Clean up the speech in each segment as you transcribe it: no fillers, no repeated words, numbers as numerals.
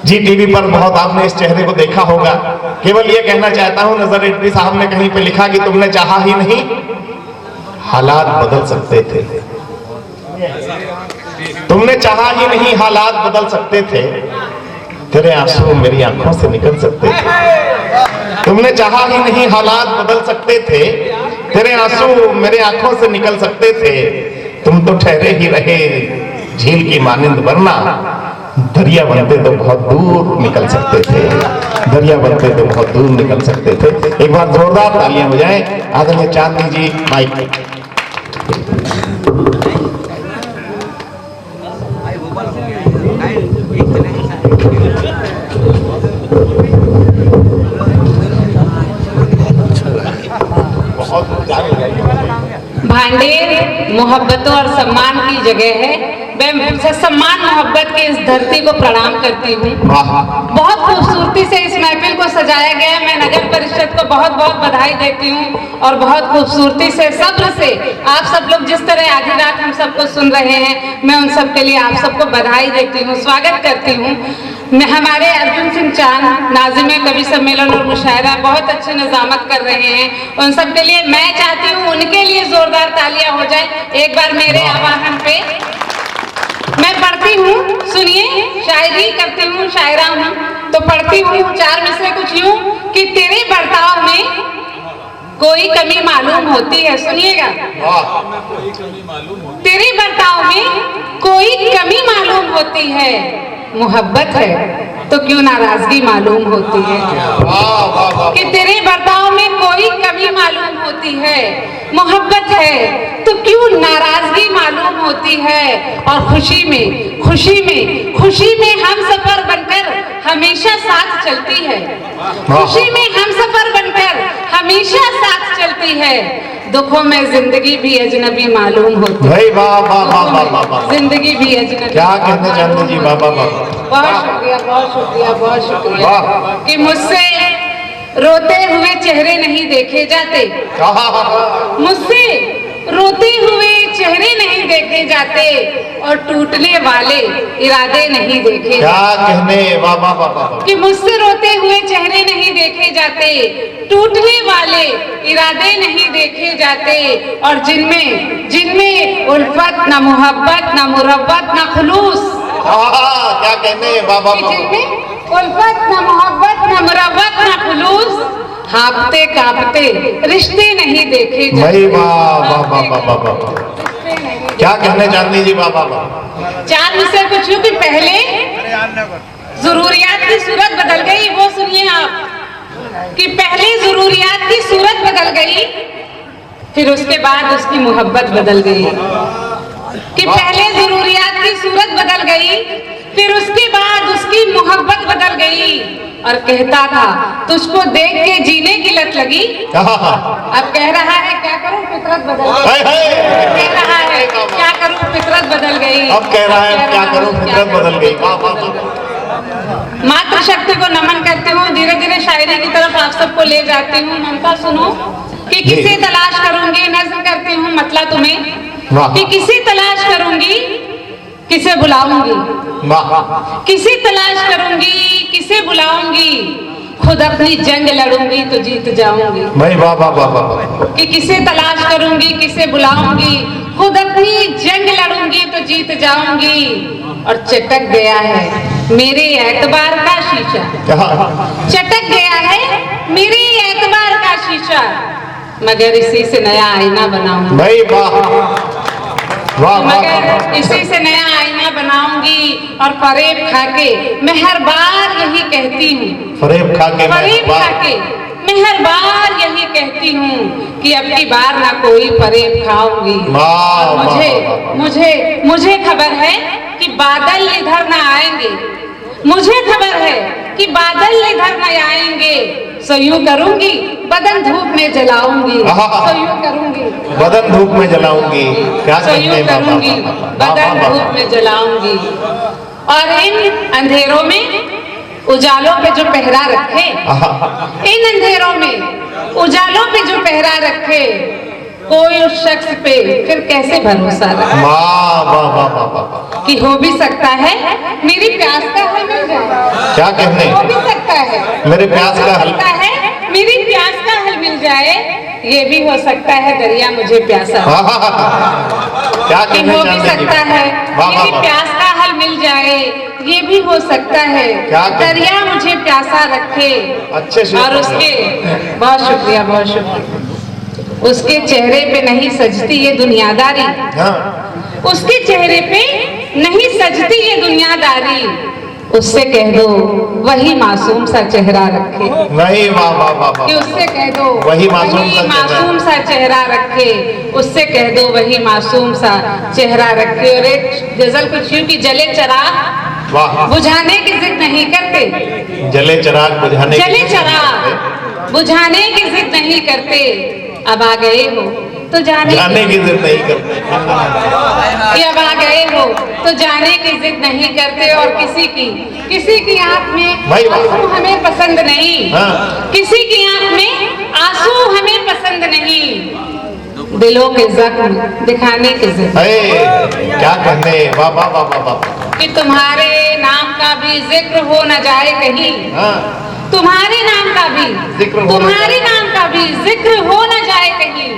जी TV पर बहुत आपने इस चेहरे को देखा होगा। केवल ये कहना चाहता हूं, नजर एडवी साहब ने कहीं पे लिखा कि तुमने चाहा ही नहीं, हालात बदल सकते थे। तुमने चाहा ही नहीं, हालात बदल सकते थे। तेरे आंसू मेरी आंखों से निकल सकते थे। तुमने चाहा ही नहीं, हालात बदल सकते थे। तेरे आंसू मेरे आंखों से निकल सकते थे। तुम तो ठहरे ही रहे झील की मानिंद, वरना दरिया बनते तो बहुत दूर निकल सकते थे। दरिया बनते तो बहुत दूर निकल सकते थे। एक बार जोरदार तालियां बजाएं आदरणीय चांदनी जी। माइक भांडेर मोहब्बतों और सम्मान की जगह है। मैं सम्मान मोहब्बत के इस धरती को प्रणाम करती हूँ। बहुत खूबसूरती से इस महफिल को सजाया गया। मैं नगर परिषद को बहुत बहुत बधाई देती हूँ और बहुत खूबसूरती से सब्र से आप सब लोग जिस तरह आधी रात हम सबको सुन रहे हैं, मैं उन सब के लिए आप सबको बधाई देती हूँ, स्वागत करती हूँ। मैं हमारे अर्जुन सिंह चांद नाज़िमे कवि सम्मेलन और मुशायरा बहुत अच्छे निजामत कर रहे हैं। उन सब के लिए मैं चाहती हूँ उनके लिए जोरदार तालियां हो जाए एक बार मेरे आवाहन पे। मैं पढ़ती हूँ, सुनिए, शायरी करती हूँ, शायरा हूँ, तो पढ़ती हूँ चार में से कुछ यूं कि तेरे बर्ताव में कोई कमी मालूम होती है। सुनिएगा, तेरे बर्ताव में कोई कमी मालूम होती है। मोहब्बत है तो क्यों नाराजगी मालूम होती है। कि तेरे बर्ताव में कोई कमी मालूम होती है। मोहब्बत है तो क्यों नाराजगी मालूम होती है। और खुशी में हम सफर बनकर हमेशा साथ चलती है। खुशी में हम सफर बनकर हमेशा साथ चलती है। दुखों में जिंदगी भी अजनबी मालूम होती है। जिंदगी भी अजनबी। क्या कहने चाहते जी? बाबा बहुत शुक्रिया, बहुत शुक्रिया, बहुत शुक्रिया। कि मुझसे रोते हुए चेहरे नहीं देखे जाते। मुझसे रोते हुए चेहरे नहीं देखे जाते और टूटने वाले इरादे नहीं देखे जाते। क्या कहने? बाबा कि मुझसे रोते हुए चेहरे नहीं देखे जाते, टूटने वाले इरादे नहीं देखे जाते। और जिनमें उल्फत न मोहब्बत न मुरब्बत न खुलूस। क्या कहने बाबा? जिनमें उल्फत न मोहब्बत न मुरब्बत न खुलूस, हाँफते कांपते रिश्ते नहीं देखे जाते। क्या कहने चांदनी जी? बाबा चार में से कुछ कि पहले जरूरियात की सूरत बदल गई। वो सुनिए आप कि पहले जरूरियात की सूरत बदल गई, फिर उसके बाद उसकी मोहब्बत बदल गई। कि पहले जरूरियात की सूरत बदल गई, फिर उसके बाद उसकी मोहब्बत बदल गई। और कहता था तुझको देख के जीने की लत लगी। अब कह रहा है क्या करूं फितरत बदल गई। कह रहा है क्या करूं फितरत बदल गई। अब कह रहा है क्या करूं फितरत बदल गई। मातृशक्ति को नमन करती हूँ। धीरे धीरे शायरी की तरफ आप सबको ले जाती हूँ। ममता सुनो कि किसे तलाश करूंगी, नज्म करती हूँ मतलब तुम्हें कि किसे तलाश करूंगी, किसे बुलाऊंगी। किसे तलाश करूंगी, किसे बुलाऊंगी। खुद अपनी जंग लड़ूंगी तो जीत जाऊंगी। कि किसे तलाश करूंगी, किसे बुलाऊंगी, खुद अपनी जंग लड़ूंगी तो जीत जाऊंगी। और चटक गया है मेरे एतबार का शीशा। चटक गया है मेरे एतबार का शीशा, मगर इसी से नया आईना बनाऊंगी। मगर इसी से नया आईना बनाऊंगी। और फरेब खाके मैं हर बार यही कहती हूँ, फरेब खाके मैं हर बार यही कहती हूँ कि अब की बार ना कोई फरेब खाऊंगी। मुझे खबर है कि बादल इधर ना आएंगे। मुझे खबर है कि बादल इधर न आएंगे। सो यूं करूंगी बदन धूप में जलाऊंगी। सो यूं करूंगी बदन धूप में जलाऊंगी। क्या करूंगी बदन धूप में जलाऊंगी। और इन अंधेरों में उजालों पे जो पहरा रखे, इन अंधेरों में उजालों पे जो पहरा रखे, कोई उस शख्स पे फिर कैसे भरोसा रखे कि हो भी सकता है मेरी प्यास का हल मिल जाए। क्या कहने? हो भी सकता है, मेरे प्यास का हल, सकता है मेरी प्यास का हल मिल जाए, ये भी हो सकता है दरिया मुझे प्यासा। क्या कि कहने हो भी चाहते हैं जी? सकता है वाह, वाह, मेरी वाह। प्यास का हल मिल जाए, ये भी हो सकता है क्या कहने? दरिया मुझे प्यासा रखे। अच्छे से और उसके, बहुत शुक्रिया, बहुत शुक्रिया। उसके चेहरे पे नहीं सजती ये दुनियादारी, हाँ, उसके चेहरे पे नहीं सजती ये दुनियादारी, उससे कह दो वही मासूम सा चेहरा रखे। नहीं, वाह वाह वाह कि वाह, उससे कह दो वही मासूम सा चेहरा रखे, उससे कह दो वही मासूम सा चेहरा रखे। और एक गजल कुछ यूं कि जले चिराग वाह, बुझाने की जिद नहीं करते, जले चिराग बुझाने की जले जिद चिराग बुझाने की जिद नहीं करते, अब आ गए हो तो जाने की जिद नहीं करते। कि अब आ गए हो तो जाने की जिद नहीं करते। और किसी की आंख में भाई वाह। आंसू हमें पसंद नहीं, हाँ। किसी की आंख में आंसू हमें पसंद नहीं, दिलों के जख्म दिखाने की जिद। क्या कहने, वाह वाह वाह वाह वाह, कि तुम्हारे नाम का भी जिक्र हो न जाए कहीं, हाँ, तुम्हारे नाम का भी जिक्र हो न तुम्हारे नाम का भी जिक्र हो न जाए कहीं,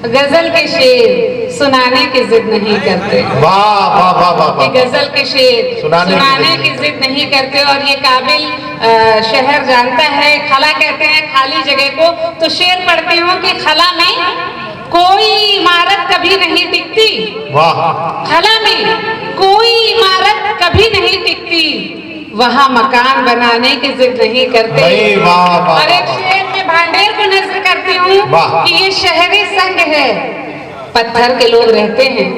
गजल के शेर सुनाने की जिद नहीं करते। वाह वाह वाह वाह कि वाह, गजल के शेर सुनाने की जिद नहीं करते। और ये काबिल शहर जानता है, खला कहते हैं खाली जगह को, तो शेर पढ़ती हूँ कि खला में कोई इमारत कभी नहीं टिकती, वाह, खला में कोई इमारत कभी नहीं टिकती, वहाँ मकान बनाने की जिद नहीं करते। नहीं, वाह वाह, और एक शेर में भांडेर को नजर करती हूँ वाह। कि ये शहरी संग है, पत्थर के लोग रहते हैं।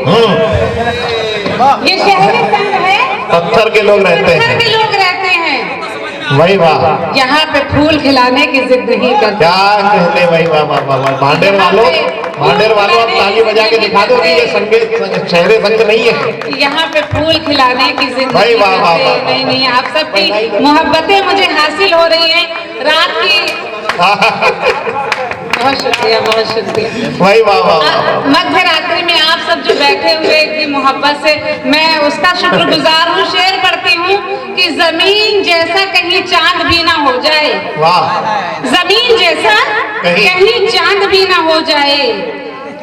ये शहरी संग है, पत्थर के लोग रहते पत्थर हैं। के लोग रहते हैं, वही वाह, यहाँ पे फूल खिलाने की जिद नहीं करते। क्या कहते, वही वाह वाह वाह वाह। भांडेर वालों आप ताली बजा के दिखा दो कि ये संगे शहरे संग नहीं है। यहाँ पे फूल खिलाने की जिद भाई नहीं वाह, वाह, करते। वाह, नहीं नहीं, आप सबकी मोहब्बतें मुझे हासिल हो रही हैं रात की। बहुत शुक्रिया, बहुत शुक्रिया। वही वाह वाह वाह, मध्य रात्रि में आप सब जो बैठे हुए इतनी मोहब्बत से, मैं उसका शुक्रगुजार हूँ। शेर पढ़ती हूँ कि जमीन जैसा कहीं चांद भी ना हो जाए, वाह, जमीन जैसा कहीं चांद भी ना हो जाए,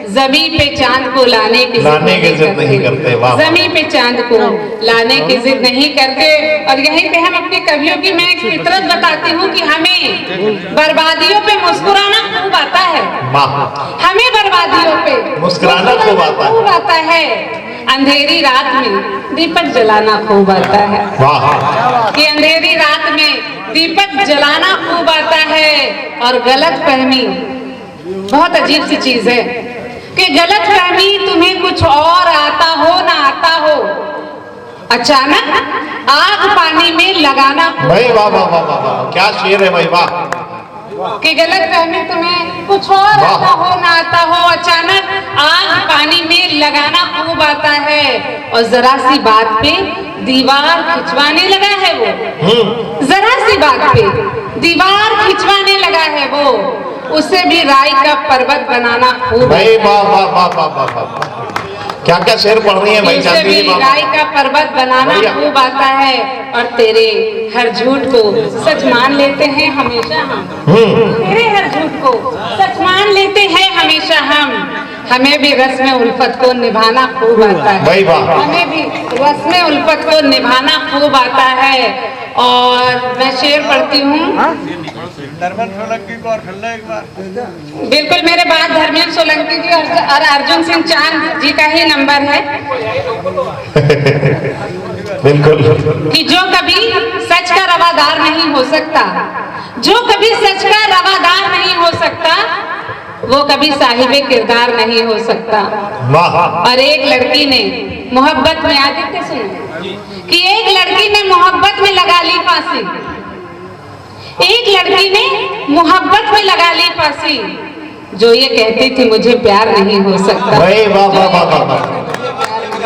जमीन पे चांद को लाने की जिद नहीं करते। वाह, जमीन पे चांद को लाने की जिद नहीं करते। और यहीं पे हम अपने कवियों की मैं एक फितरत बताती हूँ कि हमें बर्बादियों पे मुस्कुराना खूब आता है, वाह, हमें बर्बादियों पे मुस्कुराना खूब आता है, अंधेरी रात में दीपक जलाना खूब आता है। वाह, कि अंधेरी रात में दीपक जलाना खूब आता है। और गलत फहमी बहुत अजीब सी चीज है कि गलत फहमी तुम्हें कुछ और आता हो ना आता हो, अचानक आग पानी में लगाना। भाई वाह वाह वाह वाह वाह, क्या शेर है भाई, वाह, कि गलत फहमी तुम्हें कुछ और वाह। आता हो ना आता हो, अचानक आग पानी में लगाना खूब आता है। और जरा सी बात पे दीवार खिंचवाने लगा है वो, जरा सी बात पे दीवार खिंचवाने लगा है वो, उसे भी राई का पर्वत बनाना खूब। भाई वाह वाह वाह वाह वाह वाह, क्या क्या शेर पढ़ रही है भाई, उसे चांदी भी जी, वाह। राई का पर्वत बनाना बढ़िया। खूब आता है। और तेरे हर झूठ को सच मान लेते हैं हमेशा हम, तेरे हर झूठ को सच मान लेते हैं हमेशा हम, हमें भी रस्म उल्फत को निभाना खूब आता है। भाई वाह, हमें भी रस्म उल्फत को निभाना खूब आता है। और मैं शेर पढ़ती हूँ, बिल्कुल मेरे बाद धर्मेंद्र सोलंकी जी और अर्जुन सिंह चांद जी का ही नंबर है। बिल्कुल, कि जो कभी सच का रवादार नहीं हो सकता, जो कभी सच का रवादार नहीं हो सकता, वो कभी साहिबे किरदार नहीं हो सकता। वाह, और एक लड़की ने मोहब्बत में, आदित्य सुनो, कि एक लड़की ने मोहब्बत में लगा ली फांसी, एक लड़की ने मोहब्बत में लगा ली फांसी, जो ये कहती थी मुझे प्यार नहीं हो सकता। भाई वाह वाह वाह वाह वाह,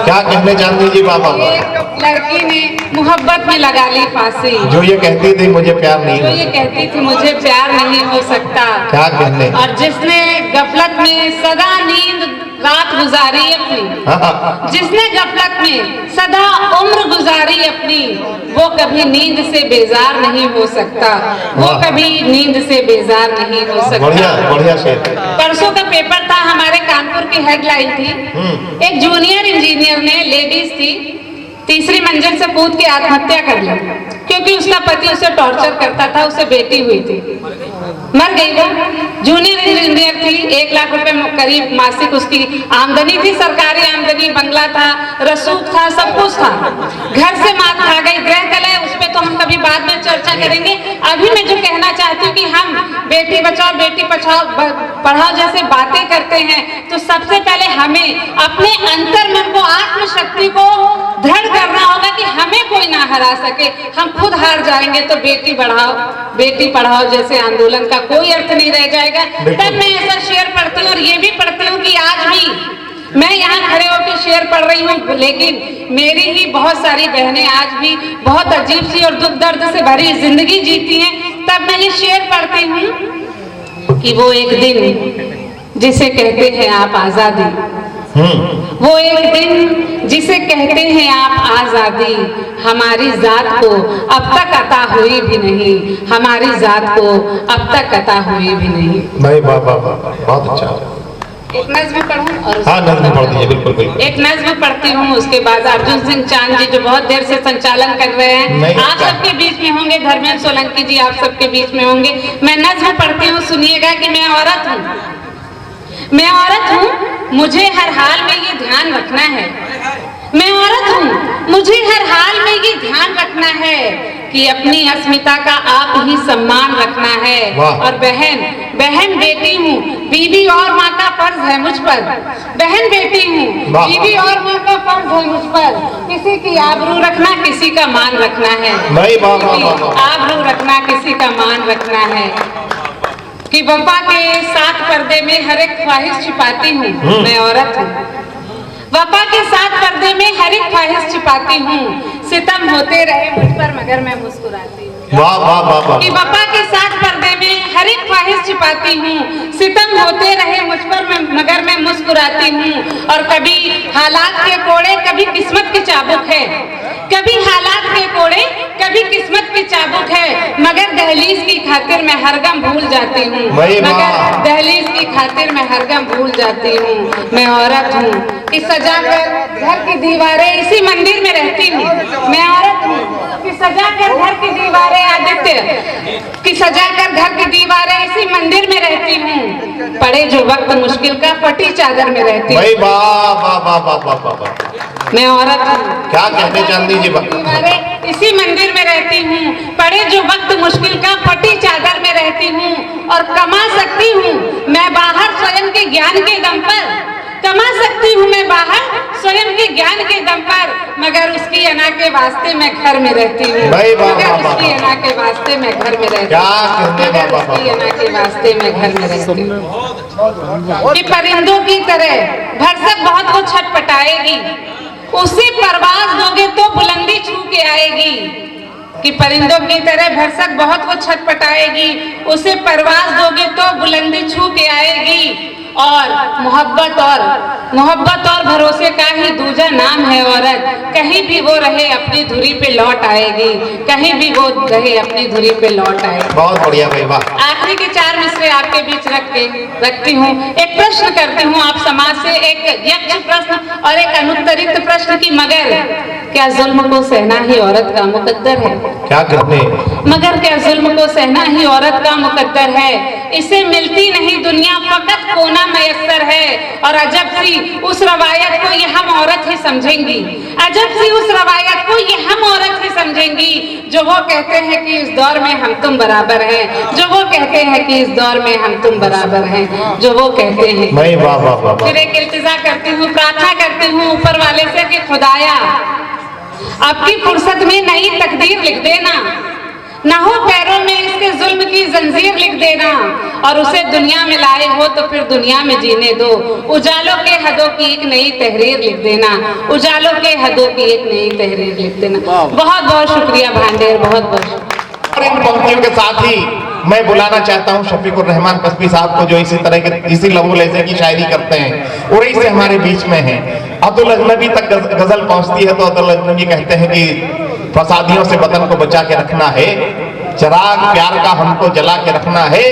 क्या कहने चांदी जी, वाह वाह वाह। लड़की ने मोहब्बत में लगा ली फांसी। जो ये कहती थी मुझे प्यार नहीं जो हो ये सकता। कहती थी मुझे प्यार नहीं हो सकता। क्या कहने। और जिसने गफलत में सदा नींद रात गुजारी अपनी, हाँ, जिसने गफलत में सदा उम्र गुजारी अपनी, वो कभी नींद से बेजार नहीं हो सकता। वो वाह। कभी नींद से बेजार नहीं हो बढ़िया सकता। बढ़िया शेर। परसों का पेपर था, हमारे कानपुर की हेडलाइन थी, एक जूनियर इंजीनियर ने, लेडीज थी, तीसरी मंजिल से कूद के आत्महत्या कर ली क्योंकि उसका पति उसे टॉर्चर करता था। उसे बेटी हुई थी, मर गई वो। जूनियर इंजीनियर थी, 1 लाख रुपए करीब मासिक उसकी आमदनी थी, सरकारी आमदनी, बंगला था, रसूख था, सब कुछ था। घर से मात खा गई। गृह कलह, उस पर तो हम कभी बाद में चर्चा करेंगे। अभी मैं जो कहना चाहती हूँ कि हम बेटी बचाओ बेटी पढ़ाओ जैसे बातें करते हैं, तो सबसे पहले हमें अपने अंतर्मन को, आत्मशक्ति को दृढ़ करना होगा कि हमें कोई ना हरा सके। हम खुद हार जाएंगे तो बेटी बढ़ाओ बेटी पढ़ाओ जैसे आंदोलन का कोई अर्थ नहीं रह जाएगा। तब मैं ऐसा शेर पढ़ती हूँ और ये भी पढ़ती हूँ कि आज भी मैं यहाँ खड़े होकर शेर पढ़ रही हूँ, लेकिन मेरी ही बहुत सारी बहनें आज भी बहुत अजीब सी और दुख दर्द से भरी जिंदगी जीती हैं। तब मैं ये शेर पढ़ती हूँ कि वो एक दिन जिसे कहते हैं आप आजादी, वो एक दिन जिसे कहते हैं आप आजादी, हमारी जात को अब तक अता हुई भी नहीं, हमारी जात को अब तक अता हुई भी नहीं। भाई वाह वाह वाह, बहुत अच्छा। एक नज्म पढ़ूं और हाँ नज्म पढ़ दीजिए, बिल्कुल बिल्कुल। एक नज्म पढ़ती हूँ, उसके बाद अर्जुन सिंह चांद जी जो बहुत देर से संचालन कर रहे हैं, आप सबके बीच में होंगे, धर्मेंद्र सोलंकी जी आप सबके बीच में होंगे। मैं नज्म पढ़ती हूँ, सुनिएगा कि मैं औरत हूँ, मैं औरत हूँ, मुझे हर हाल में ये ध्यान रखना है। मैं औरत हूँ, मुझे हर हाल में ये ध्यान रखना है कि अपनी अस्मिता का आप ही सम्मान रखना है। और बहन बेटी हूँ, बीवी और माँ का फर्ज है मुझ पर। बहन बेटी हूँ, बीवी और माँ का फर्ज है मुझ पर। किसी की आबरू रखना, किसी का मान रखना है। आबरू रखना, किसी का मान रखना है। कि वफा के 7 पर्दे में हर एक ख्वाहिश छिपाती हूँ, मैं औरत हूँ। वफा के 7 पर्दे में हर एक ख्वाहिश छिपाती हूँ, सितम होते रहे मुझ पर मगर मैं मुस्कुराती हूँ। वाह वाह वाह वाह। कि वफा के 7 पर्दे में हर एक ख्वाहिश छिपाती हूँ, सितम होते रहे मुझ पर मगर मैं मुस्कुराती हूँ। और कभी हालात के कोड़े, कभी किस्मत के चाबुक है, कभी हालात के कोड़े, कभी किस्मत की चाबुक है, मगर दहलीज की खातिर मैं हरगम भूल जाती हूँ। मगर दहलीज की खातिर मैं हरगम भूल जाती हूँ। मैं औरत हूँ कि सजाकर घर की दीवारें इसी मंदिर में रहती हूँ। मैं औरत हूँ कि सजाकर घर की दीवारें, आदित्य, कि सजाकर घर की दीवारें इसी मंदिर में रहती हूँ। पड़े जो वक्त मुश्किल का फटी चादर में रहती हूँ। वाह वाह वाह वाह वाह वाह। मैं औरत हूँ, क्या कहते चांदी जी। इसी मंदिर में रहती हूँ, पड़े जो वक्त मुश्किल का फटी चादर में रहती हूँ। और कमा सकती हूँ मैं बाहर स्वयं के ज्ञान के दम पर, कमा सकती हूँ मैं बाहर स्वयं के ज्ञान के दम पर, मगर उसकी अना के वास्ते मैं घर में रहती हूँ। मगर उसकी अना के वास्ते मैं घर में रहती हूँ। मगर उसकी अना के वास्ते मैं घर में रहती हूँ। कि परिंदों की तरह भरसक बहुत वो छटपटाएगी, उसे परवाज दोगे तो बुलंदी छू के आएगी। कि परिंदों की तरह भरसक बहुत वो छटपटाएगी, उसे परवाज दोगे तो बुलंदी छू के आएगी। और मोहब्बत और भरोसे का ही दूजा नाम है औरत। कहीं भी वो रहे अपनी धुरी पे लौट आएगी, कहीं भी वो रहे अपनी धुरी पे लौट आएगी। बहुत बढ़िया भाई, वाह। आखिरी के 4 मिसरे आपके बीच रखती हूँ। एक प्रश्न करती हूँ आप समाज से, एक यक्ष प्रश्न और एक अनुत्तरित प्रश्न की, मगर क्या जुल्म को सहना ही औरत का मुकद्दर है? क्या कहते? मगर क्या जुल्म को सहना ही औरत का मुकद्दर है? इसे मिलती नहीं दुनिया, फकत कोना मयस्सर है। और अजब सी उस रवायत को ये हम औरत ही समझेंगी, अजब सी उस रवायत को ये हम औरत ही समझेंगी, जो वो कहते हैं कि इस दौर में हम तुम बराबर हैं, जो वो कहते हैं कि इस दौर में हम तुम बराबर हैं, जो वो कहते हैं। फिर एक इल्तिजा करती हूँ, प्रार्थना करती हूँ ऊपर वाले से कि खुदाया आपकी फुर्सत में नई तकदीर लिख देना, ना हो पैरों में इसके जुल्म की जंजीर लिख देना, और उसे दुनिया में लाए हो तो फिर दुनिया में जीने दो। उजालों के हदों की एक नई तहरीर लिख देना, उजालों के हदों की एक नई तहरीर लिख देना। बहुत बहुत शुक्रिया भांडेर, बहुत बहुत। और इन पंक्तियों के साथ ही मैं बुलाना चाहता हूँ शफीकुर रहमान कस्बी साहब को, जो इसी तरह के इसी लबो लहजे की शायरी करते हैं, उरई से हमारे बीच में हैं। अब्दुल अजनबी तक गजल पहुंचती है तो अब्दुल अजनबी कहते हैं कि फसादियों से वतन को बचा के रखना है, चिराग प्यार का हमको जला के रखना है।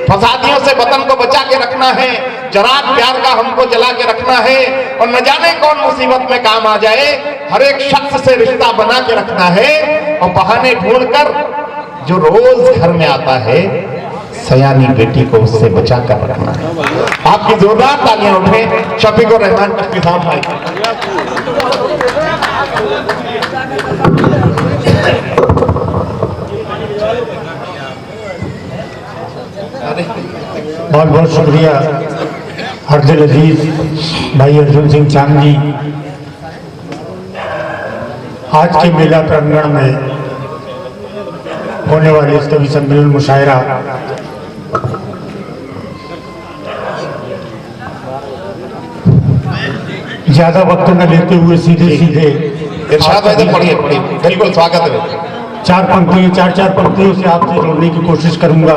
फसादियों से वतन को बचा के रखना है, चिराग प्यार का हमको जला के रखना है, और न जाने कौन मुसीबत में काम आ जाए, हर एक शख्स से रिश्ता बना के रखना है। और बहाने ढूंढकर जो रोज घर में आता है, सयानी बेटी को उससे बचा कर रखना है। आपकी जोरदार तालियां उठे शफीकुर रहमान कस्बी साहब भाई। बहुत बहुत शुक्रिया अर्जुन अजीज भाई अर्जुन सिंह चांद जी। आज के मेला प्रांगण में होने वाले इस कवि सम्मेलन मुशायरा ज्यादा वक्त न लेते हुए सीधे सीधे इरशाद भाई पढ़िए पढ़िए, बिल्कुल स्वागत है। चार पंक्तियों से आपसे जोड़ने की कोशिश करूंगा।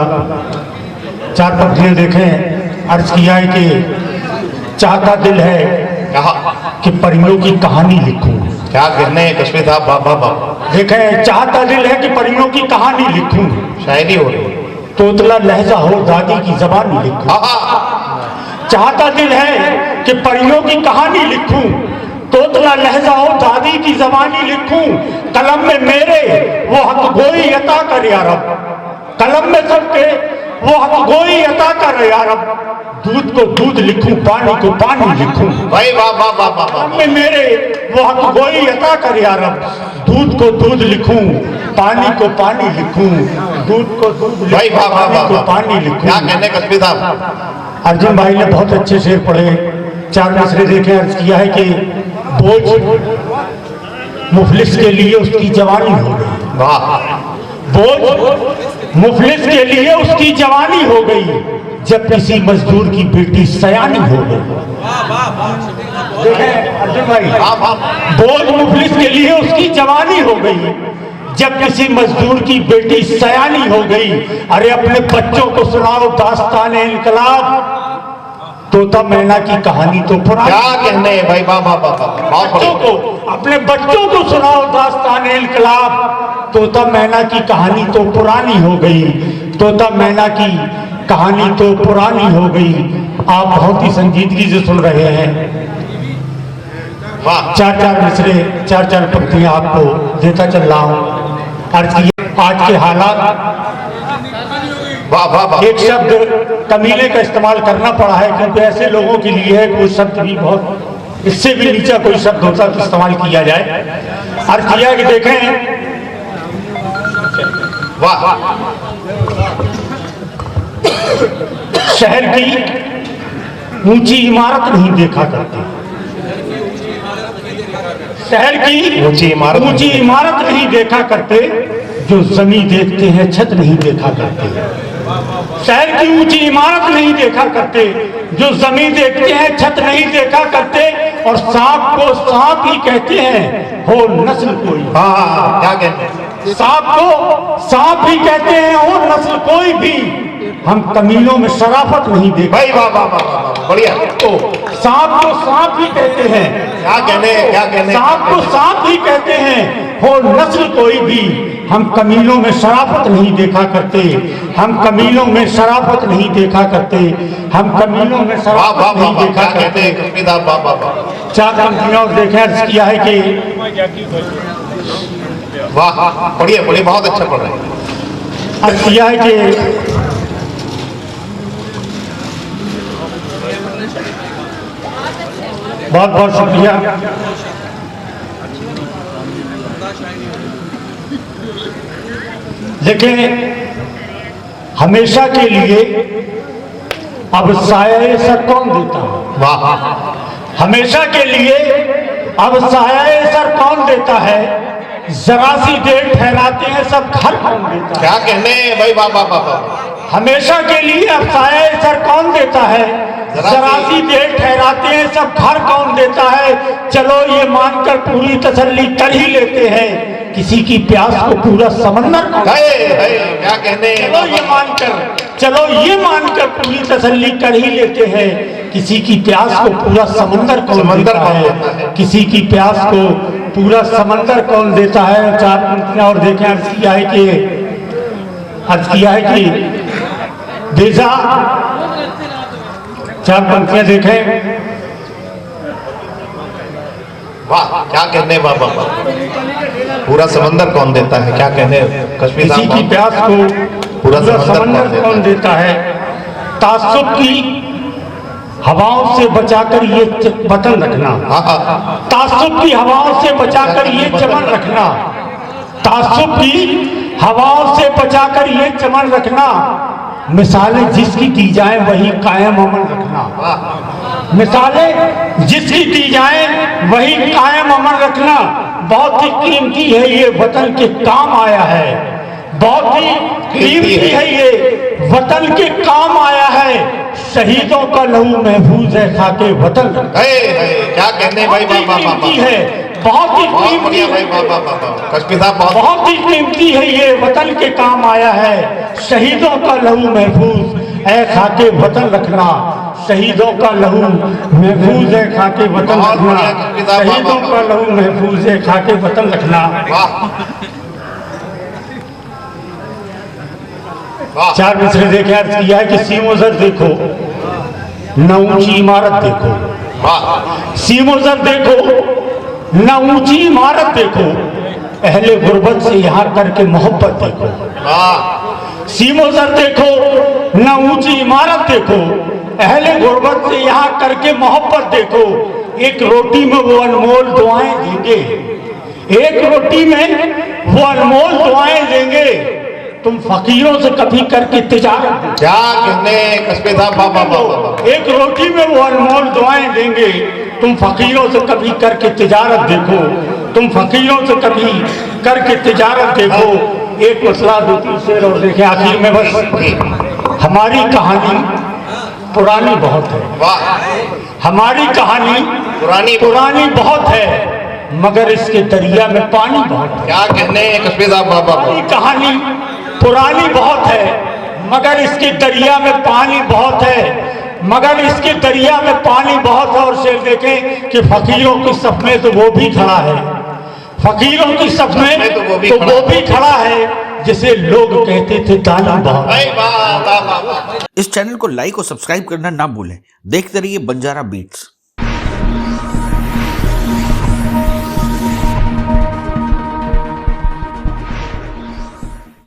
चार पंक्तियां देखें। अर्ज किया है कि चाहता दिल है कि परियों की कहानी लिखूं। क्या कहने कश्मीर साहब, बाबा बाबा देखें, चाहता दिल है कि परियों की कहानी लिखूं, शायरी हो रही, तोतला लहजा हो दादी की जबानी लिखूं। चाहता दिल है कि परियों की कहानी लिखूं, तोतला लहजा हो दादी की जबानी लिखूं। कलम में मेरे वो हक गोई अता कर या रब, कलम में सबके वो हक गोई अता कर या रब। दूध को दूध लिखूं, पानी को पानी लिखूं। भाई वाह वाह वाह वाह। कलम में मेरे वो हक गोई अता कर या रब। दूध को दूध लिखूं, पानी को पानी लिखूं। दूध को दूध भाई वाह वाह वाह को पानी लिखूं। क्या कहने कश्मीर साहब। अर्जुन भाई ने बहुत अच्छे शेर पढ़े। चार मिसरे देखे। अर्ज किया है कि बोझ मुफलिस के लिए उसकी जवानी हो गई। वाह। बोझ मुफलिस के लिए उसकी जवानी हो गई, जब किसी मजदूर की बेटी सयानी हो गई। देखें अर्जुन भाई, बोझ मुफलिस के लिए उसकी जवानी हो गई, जब किसी मजदूर की बेटी सयानी हो गई। अरे अपने बच्चों को सुनाओ दास्तान इनकलाब, तोता मैना की कहानी तो पुरानी। क्या कहने भाई, बाबा बाबा। बच्चों को, अपने बच्चों को सुनाओ दास्तान इनकलाब, तोता मैना की कहानी तो पुरानी हो गई। तोता मैना की कहानी तो पुरानी हो गई। आप बहुत ही संजीदगी से सुन रहे हैं। चार मिसरे, चार पंक्तियां आपको देता चल रहा हूं। आज के हालात, एक शब्द कमीले का इस्तेमाल करना पड़ा है क्योंकि ऐसे लोगों के लिए है कोई शब्द भी बहुत, इससे भी नीचा कोई शब्द होता तो इस्तेमाल किया जाए। अर्ज किया कि देखें, वाह। शहर की ऊंची इमारत नहीं देखा करते, शहर की ऊंची इमारत नहीं देखा करते, जो जमीन देखते हैं छत नहीं देखा करते। शहर की ऊंची इमारत नहीं देखा करते, जो जमीन देखते हैं छत नहीं देखा करते। और सांप को सांप ही कहते हैं, हो नस्ल कोई। क्या कहते हैं? सांप को सांप ही कहते हैं, हो नस्ल कोई भी। हम कमीनों में शराफत नहीं देखते। भाई वाह वाह वाह, बढ़िया। तो सांप को सांप ही कहते हैं। क्या कहने सांप को सांप ही कहते हैं, हो नस्ल कोई भी। हम कमीनों में शराफत नहीं देखा करते, हम कमीनों में शराफत नहीं देखा करते, हम कमीनों में शराफत नहीं देखा करते। चार पंक्तियां और देखें। अर्ज किया है कि वाह, पढ़िए पढ़िए, बहुत अच्छा पढ़ रहे हैं। अर्ज किया है कि बहुत बहुत शुक्रिया। देखें, हमेशा के लिए अब साया सर कौन देता है? वाह। हमेशा के लिए अब साया सर कौन देता है? जरा सी देर ठहराते हैं सब घर कौन देता है। क्या कहने भाई बाबा बाबा। हमेशा के लिए अब साया सर कौन देता है, जरा सी देर ठहराते हैं सब घर कौन देता है। चलो ये मानकर पूरी तसल्ली कर ही लेते हैं, किसी की प्यास को पूरा समंदर कौन। क्या कहने। चलो ये मानकर पूरी तसल्ली कर ही लेते हैं, किसी की प्यास को पूरा समंदर कौन देता है। किसी की प्यास को पूरा समंदर कौन देता है। चार पंक्तियां और देखें। अर्ज किया है कि बेजा, चार पंक्तियां देखें। वाह क्या कहने बाबा। पूरा समंदर कौन देता है। क्या कहने कश्मीर। किसी की प्यास को पूरा समंदर कौन देता है। तासुब की हवाओं से बचाकर ये वतन रखना, तासुब की हवाओं से बचाकर ये चमन रखना, तासुब की हवाओं से बचाकर ये चमन रखना। मिसालें जिसकी दी जाए वही कायम अमन रखना, मिसालें जिसकी दी जाए वही कायम अमन रखना। बहुत ही कीमती है ये वतन के काम आया है, बहुत ही कीमती है ये वतन के काम आया है। शहीदों का लहू महफूज है खाके वतन। क्या कहने भाई बाबा कीमती है, बहुत ही कीमती भाई बाबा कश्मीर साहब बहुत ही कीमती है ये वतन के काम आया है। शहीदों का लहू महफूज है खाके वतन रखना, शहीदों का लहू महफूज है खाके वतन रखना, शहीदों का लहू महफूज है खाके वतन रखना। चार मिसरे देखे। अर्ज किया है कि सीमोजर देखो न ऊंची इमारत देखो, सीमोजर देखो न ऊंची इमारत देखो, अहले गुर्बत से यहाँ करके मोहब्बत देखो। सीमोजर देखो न ऊंची इमारत देखो, अहले गुर्बत से यहाँ करके मोहब्बत देखो। एक रोटी में वो अनमोल दुआएं देंगे, एक रोटी में वो अनमोल दुआएं देंगे। तुम फकीरों से कभी करके तिजारत। क्या कहने कश्मीर साहब बाबा। एक रोटी में वो अनमोल दुआएं देंगे, तुम फकीरों से कभी करके तिजारत देखो, तुम फकीरों से कभी करके तिजारत देखो। एक मसला दो तीन शेर और देखें आखिर में। बस हमारी कहानी पुरानी बहुत है, हमारी कहानी पुरानी बहुत है, मगर इसके दरिया में पानी बहुत है। क्या कहने कश्मीर साहब बाबा। हमारी कहानी पुरानी बहुत है, मगर इसके दरिया में पानी बहुत है, मगर इसके दरिया में पानी बहुत है। और शेर देखें कि फकीरों की सफ में तो वो भी खड़ा है, फकीरों की सफ में तो वो भी खड़ा है, जिसे लोग कहते थे दानी बहुत। इस चैनल को लाइक और सब्सक्राइब करना ना भूलें। देखते रहिए बंजारा बीट्स।